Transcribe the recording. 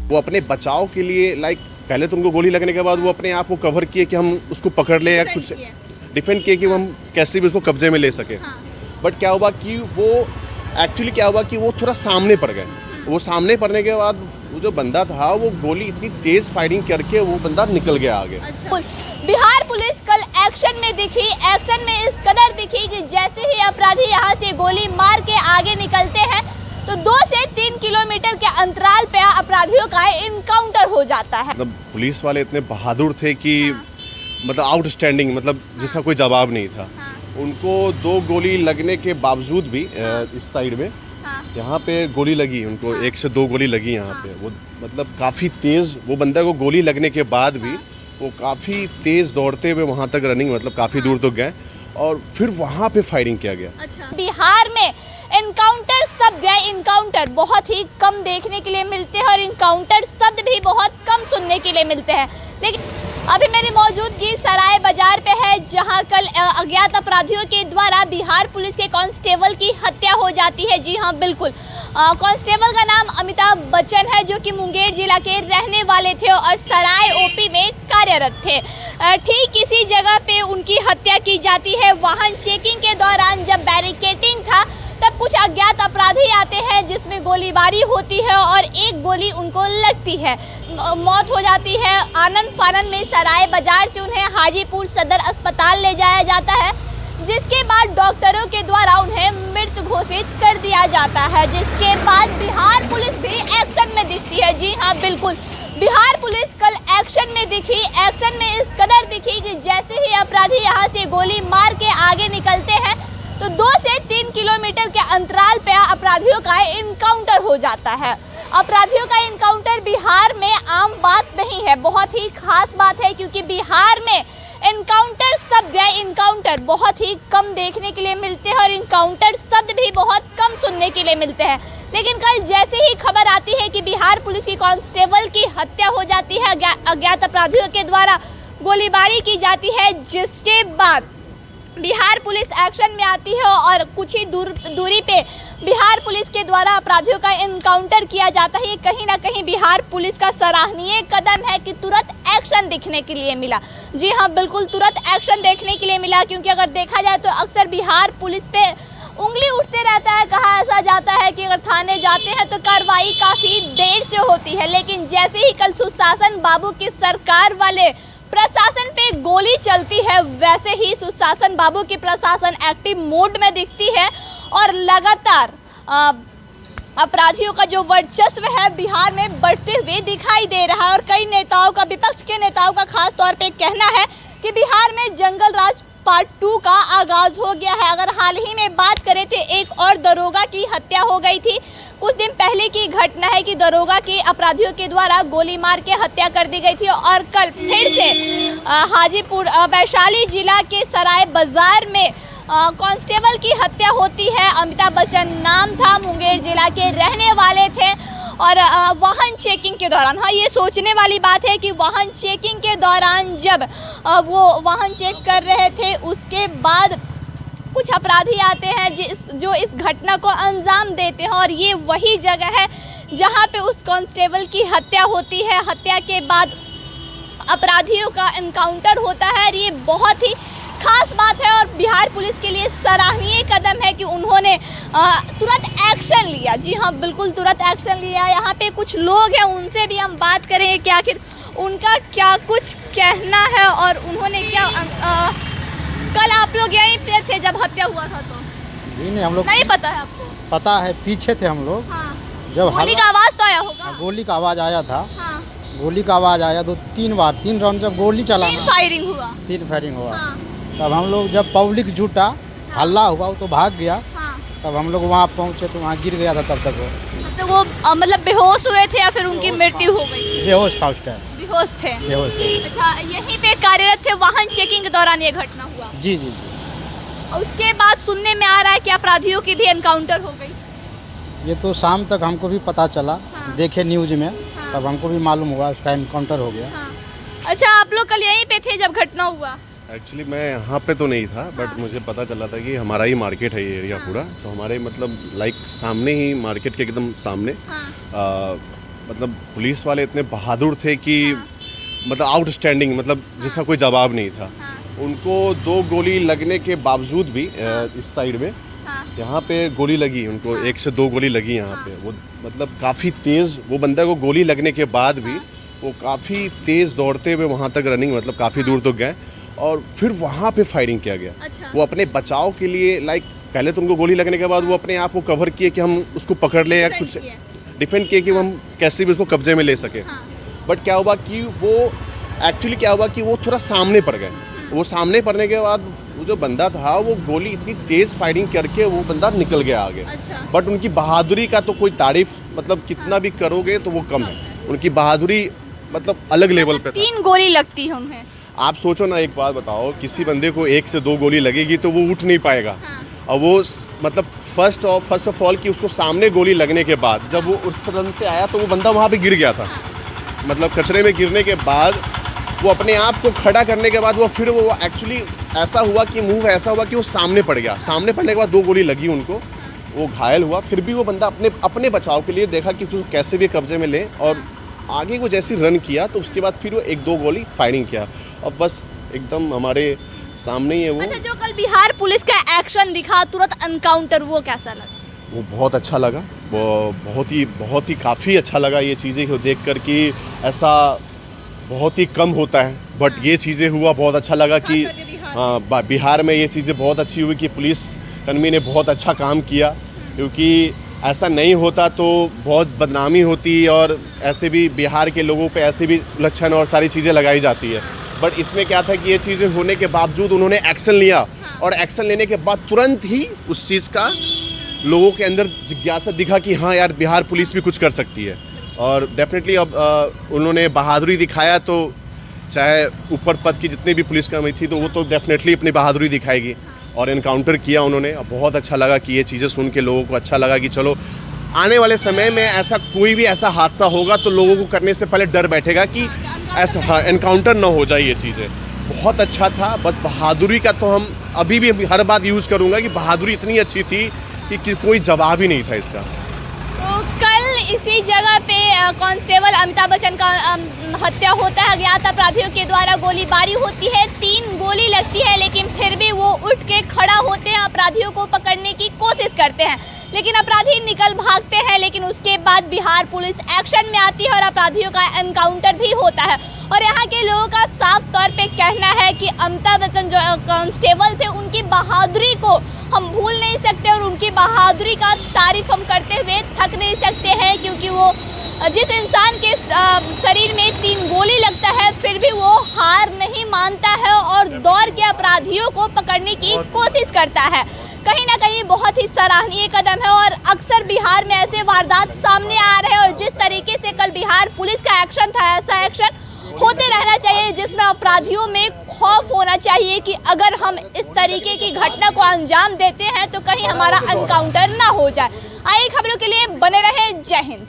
वो अपने बचाव के लिए पहले तो उनको गोली लगने के बाद वो अपने आप को कवर किए कि हम उसको पकड़ ले या कुछ डिफेंड किए कि हम कैसे भी उसको कब्जे में ले सके। बट क्या हुआ कि वो थोड़ा सामने पड़ गए। वो सामने पड़ने के बाद वो जो बंदा था वो गोली इतनी तेज फायरिंग करके वो बंदा निकल गया आगे। बिहार पुलिस कल एक्शन में दिखी, एक्शन में इस कदर दिखी कि जैसे ही अपराधी यहाँ से गोली मार के आगे निकलते हैं तो 2 से 3 किलोमीटर के अंतराल पे अपराधियों का इनकाउंटर हो जाता है। मतलब पुलिस वाले इतने बहादुर थे कि मतलब आउटस्टैंडिंग, मतलब जिसका कोई जवाब नहीं था। उनको 2 गोली लगने के बावजूद भी इस साइड में यहाँ पे गोली लगी, उनको 1 से 2 गोली लगी यहाँ पे। वो मतलब काफ़ी तेज़, वो बंदा को गोली लगने के बाद भी वो काफ़ी तेज़ दौड़ते हुए वहाँ तक रनिंग, मतलब काफ़ी दूर तक गए और फिर वहाँ पे फायरिंग किया गया। बिहार में इनकाउंटर शब्द या इनकाउंटर बहुत ही कम देखने के लिए मिलते हैं और इनकाउंटर शब्द भी बहुत कम सुनने के लिए मिलते हैं। लेकिन अभी मेरी मौजूदगी सराय बाजार पे है, जहां कल अज्ञात अपराधियों के द्वारा बिहार पुलिस के कांस्टेबल की हत्या हो जाती है। जी हां, बिल्कुल। कांस्टेबल का नाम अमिताभ बच्चन है, जो कि मुंगेर जिला के रहने वाले थे और सराय ओपी में कार्यरत थे। ठीक इसी जगह पे उनकी हत्या की जाती है। वाहन चेकिंग के दौरान जब बैरिकेडिंग था तब कुछ अज्ञात अपराधी आते हैं, जिसमें गोलीबारी होती है और एक गोली उनको लगती है, मौत हो जाती है। आनन फानन में सराय बाजार से उन्हें हाजीपुर सदर अस्पताल ले जाया जाता है, जिसके बाद डॉक्टरों के द्वारा उन्हें मृत घोषित कर दिया जाता है। जिसके बाद बिहार पुलिस भी एक्शन में दिखती है। जी हाँ, बिल्कुल। बिहार पुलिस कल एक्शन में दिखी, एक्शन में इस कदर दिखी कि जैसे ही अपराधी यहाँ से गोली मार के आगे निकलते हैं तो 2 से 3 किलोमीटर के अंतराल पे अपराधियों का इनकाउंटर हो जाता है। अपराधियों का इनकाउंटर बिहार में आम बात नहीं है, बहुत ही खास बात है, क्योंकि बिहार में इनकाउंटर शब्द या इनकाउंटर बहुत ही कम देखने के लिए मिलते हैं और इनकाउंटर शब्द भी बहुत कम सुनने के लिए मिलते हैं। लेकिन कल जैसे ही खबर आती है कि बिहार पुलिस की कांस्टेबल की हत्या हो जाती है, अज्ञात अपराधियों के द्वारा गोलीबारी की जाती है, जिसके बाद बिहार पुलिस एक्शन में आती है और कुछ ही दूरी पे बिहार पुलिस के द्वारा अपराधियों का इनकाउंटर किया जाता है। ये कहीं ना कहीं बिहार पुलिस का सराहनीय कदम है कि तुरंत एक्शन दिखने के लिए मिला। जी हाँ, बिल्कुल, तुरंत एक्शन देखने के लिए मिला, क्योंकि अगर देखा जाए तो अक्सर बिहार पुलिस पे उंगली उठते रहता है। कहा ऐसा जाता है कि अगर थाने जाते हैं तो कार्रवाई काफ़ी देर से होती है, लेकिन जैसे ही कल सुशासन बाबू की सरकार वाले प्रशासन पे गोली चलती है, वैसे ही सुशासन बाबू की प्रशासन एक्टिव मोड में दिखती है और लगातार अपराधियों का जो वर्चस्व है बिहार में बढ़ते हुए दिखाई दे रहा है। और कई नेताओं का, विपक्ष के नेताओं का खास तौर पे कहना है कि बिहार में जंगल राज पार्ट 2 का आगाज हो गया है। अगर हाल ही में बात करें तो एक और दरोगा की हत्या हो गई थी। कुछ दिन पहले की घटना है कि दरोगा के अपराधियों के द्वारा गोली मार के हत्या कर दी गई थी और कल फिर से हाजीपुर वैशाली जिला के सराय बाजार में कांस्टेबल की हत्या होती है। अमिताभ बच्चन नाम था, मुंगेर जिला के रहने वाले थे और वाहन चेकिंग के दौरान, हाँ, ये सोचने वाली बात है कि वाहन चेकिंग के दौरान जब वो वाहन चेक कर रहे थे, उसके बाद कुछ अपराधी आते हैं जो इस घटना को अंजाम देते हैं और ये वही जगह है जहां पे उस कांस्टेबल की हत्या होती है। हत्या के बाद अपराधियों का एनकाउंटर होता है और ये बहुत ही खास बात है और बिहार पुलिस के लिए सराहनीय कदम है कि उन्होंने तुरंत एक्शन लिया। जी हाँ, बिल्कुल, तुरंत एक्शन लिया। यहाँ पे कुछ लोग हैं, उनसे भी हम बात करेंगे कि आखिर उनका क्या कुछ कहना है और उन्होंने क्या कल आप लोग यहीं पे थे जब हत्या हुआ था? तो जी नहीं, हम लोग नहीं पता है आपको? पता है, पीछे थे हम लोग। हाँ। जब गोली का आवाज तो आया होगा? गोली का आवाज आया था। हाँ। गोली का आवाज आया 2-3 बार, 3 राउंड जब गोली चला, 3 फायरिंग हुआ। 3 फायरिंग हुआ। हाँ। तब हम लोग, जब पब्लिक जुटा, हल्ला हुआ, वो तो भाग गया। हाँ। तब हम लोग वहाँ पहुँचे तो वहाँ गिर गया था। तब तक वो मतलब बेहोश हुए थे या फिर उनकी मृत्यु हो गई? बेहोश था उस टाइम। बेहोश थे? बेहोश थे। अच्छा, यहीं पे कार्यरत थे, वाहन चेकिंग के दौरान ये घटना हुआ? जी जी जी। उसके बाद सुनने में आ रहा है कि अपराधियों की भी एनकाउंटर हो गई। ये तो शाम तक हमको भी पता चला। हाँ। देखे न्यूज में। हाँ। तब हमको भी मालूम हुआ उसका एनकाउंटर हो गया। हाँ। अच्छा, आप लोग कल यहीं पे थे जब घटना हुआ? एक्चुअली मैं यहाँ पे तो नहीं था, बट मुझे पता चला था कि हमारा ही मार्केट है ये एरिया पूरा, तो हमारे मतलब सामने ही मार्केट के एकदम सामने मतलब पुलिस वाले इतने बहादुर थे कि मतलब आउटस्टैंडिंग, मतलब जिसका कोई जवाब नहीं था। उनको 2 गोली लगने के बावजूद भी इस साइड में यहाँ पे गोली लगी उनको, 1 से 2 गोली लगी यहाँ पे। वो मतलब काफ़ी तेज़, वो बंदा को गोली लगने के बाद भी वो काफ़ी तेज़ दौड़ते हुए वहाँ तक रनिंग, मतलब काफ़ी दूर तक गए और फिर वहाँ पे फायरिंग किया गया। अच्छा। वो अपने बचाव के लिए पहले तो उनको गोली लगने के बाद वो अपने आप को कवर किए कि हम उसको पकड़ लें या कुछ डिफेंड किए कि हम कैसे भी उसको कब्जे में ले सके। बट क्या हुआ कि वो थोड़ा सामने पड़ गए। वो सामने पड़ने के बाद वो जो बंदा था वो गोली इतनी तेज़ फायरिंग करके वो बंदा निकल गया आगे। अच्छा। बट उनकी बहादुरी का तो कोई तारीफ, मतलब कितना भी करोगे तो वो कम है। उनकी बहादुरी मतलब अलग लेवल पे था। 3 गोली लगती है उन्हें। आप सोचो ना, एक बात बताओ, किसी बंदे को 1 से 2 गोली लगेगी तो वो उठ नहीं पाएगा। और वो मतलब फर्स्ट ऑफ ऑल कि उसको सामने गोली लगने के बाद जब वो उस रन से आया तो वो बंदा वहाँ पे गिर गया था। मतलब कचरे में गिरने के बाद वो अपने आप को खड़ा करने के बाद वो एक्चुअली ऐसा हुआ कि मूव ऐसा हुआ कि वो सामने पड़ गया। सामने पड़ने के बाद 2 गोली लगी उनको, वो घायल हुआ। फिर भी वो बंदा अपने बचाव के लिए देखा कि तू कैसे भी कब्जे में ले, और आगे को जैसे रन किया तो उसके बाद फिर वो 1-2 गोली फायरिंग किया और बस एकदम हमारे सामने ही है वो। अच्छा, जो कल बिहार पुलिस का एक्शन दिखा, तुरंत एनकाउंटर, वो कैसा लगा? वो बहुत अच्छा लगा। वो बहुत ही काफ़ी अच्छा लगा ये चीज़ें देख कर कि ऐसा बहुत ही कम होता है, बट ये चीज़ें हुआ बहुत अच्छा लगा कि हाँ, बिहार में ये चीज़ें बहुत अच्छी हुई कि पुलिस कर्मी ने बहुत अच्छा काम किया, क्योंकि ऐसा नहीं होता तो बहुत बदनामी होती और ऐसे भी बिहार के लोगों पे ऐसे भी लक्षण और सारी चीज़ें लगाई जाती है। बट इसमें क्या था कि ये चीज़ें होने के बावजूद उन्होंने एक्शन लिया, और एक्शन लेने के बाद तुरंत ही उस चीज़ का लोगों के अंदर जिज्ञासा दिखा कि हाँ यार, बिहार पुलिस भी कुछ कर सकती है। और डेफिनेटली अब उन्होंने बहादुरी दिखाया, तो चाहे ऊपर पद की जितनी भी पुलिसकर्मी थी तो वो तो डेफिनेटली अपनी बहादुरी दिखाएगी। और इनकाउंटर किया उन्होंने, और बहुत अच्छा लगा कि ये चीज़ें सुन के लोगों को अच्छा लगा कि चलो आने वाले समय में ऐसा कोई भी ऐसा हादसा होगा तो लोगों को करने से पहले डर बैठेगा कि ऐसा एनकाउंटर ना हो जाए। ये चीज़ें बहुत अच्छा था। बस बहादुरी का तो हम अभी भी हर बात यूज़ करूँगा कि बहादुरी इतनी अच्छी थी कि कोई जवाब ही नहीं था इसका। तो कल इसी जगह पे कांस्टेबल अमिताभ बच्चन का हत्या होता है, अज्ञात अपराधियों के द्वारा गोलीबारी होती है, 3 गोली लगती है, लेकिन फिर भी वो उठ के खड़ा होते हैं, अपराधियों को पकड़ने की कोशिश करते हैं, लेकिन अपराधी निकल भागते हैं। लेकिन उसके बाद बिहार पुलिस एक्शन में आती है और अपराधियों का एनकाउंटर भी होता है। और यहाँ के लोगों का साफ तौर पे कहना है कि अमिताभ बच्चन जो कांस्टेबल थे, उनकी बहादुरी को हम भूल नहीं सकते और उनकी बहादुरी का तारीफ हम करते हुए थक नहीं सकते हैं, क्योंकि वो जिस इंसान के शरीर में 3 गोली लगता है फिर भी वो हार नहीं मानता है और दौड़ के अपराधियों को पकड़ने की कोशिश करता है। कहीं ना कहीं बहुत ही सराहनीय कदम है, और अक्सर बिहार में ऐसे वारदात सामने आ रहे हैं, और जिस तरीके से कल बिहार पुलिस का एक्शन था, ऐसा एक्शन होते रहना चाहिए जिसमें अपराधियों में खौफ होना चाहिए कि अगर हम इस तरीके की घटना को अंजाम देते हैं तो कहीं हमारा एनकाउंटर ना हो जाए। आइए खबरों के लिए बने रहें। जय हिंद।